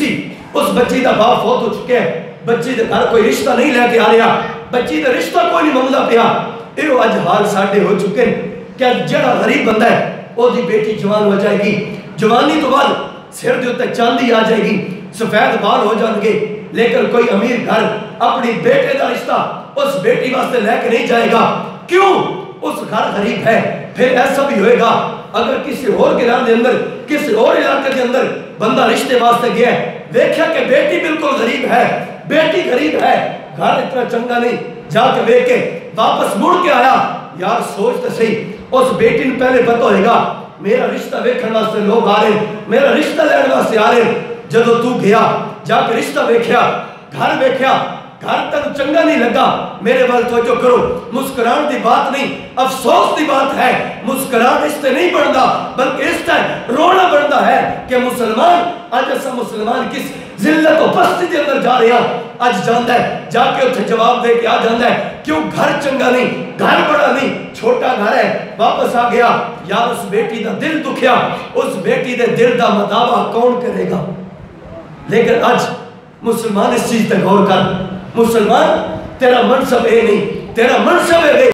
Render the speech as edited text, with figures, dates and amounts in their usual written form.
سی, اس بچی دا باپ فوت ہو چکے ہیں, بچی دے گھر کوئی رشتہ نہیں لے کے آ رہا, بچی دے رشتہ کوئی نہیں منگدا پیا. یہ اج حال ساڈے ہو چکے ہیں کہ جڑا غریب بندہ ہے وہ دی بیٹی جوان ہو جائے گی, جوانی تو بعد سر دے اوتے چاندی آ جائے گی, سفید بال ہو جان گے, لیکن کوئی امیر گھر اپنی بیٹے دا رشتہ اس بیٹی واسطے لے کے نہیں جائے گا. کیوں؟ اس گھر غریب ہے. پھر ایسا بھی ہوئے گا اگر کسی اور گھر دے اندر, کسی اور علاقے کے اندر بندہ رشتے واسطے گیا ہے, دیکھا کہ بیٹی بالکل غریب ہے, بیٹی غریب ہے, گھر اتنا چنگا نہیں, جا کے دیکھ کے واپس مڑ کے آیا, یار سوچ تو صحیح, اس بیٹی نے پہلے پتہ ہوئے گا میرا رشتہ ویکھن واسطے لوگ آ رہے ہیں, میرا رشتہ لین واسطے آ رہے ہیں. جدو تو گیا جا کے رشتہ ویکھیا, گھر ویکھیا, گھر تک چنگا نہیں لگا, میرے وال توجہ کرو, مسکران دی بات نہیں افسوس دی بات ہے. مسکران اس سے نہیں بڑھتا بلکہ اس سے رونا بڑھتا ہے کہ مسلمان آج ایسا مسلمان کس ذلت و پستی دے اندر جا رہا, آج جانتا ہے جا کے اتنے جواب دے کے آ جانتا ہے کیوں گھر چنگا نہیں, گھر بڑا نہیں, چھوٹا گھر ہے. واپس آ گیا, یار اس بیٹی دا دل دکھیا, اس بیٹی دے دل دا مداوا کون کرے گا. لیکن آج مسلمان اس چیز تے غور کر, مسلمان تیرا منصب اے نہیں, تیرا منصب ہے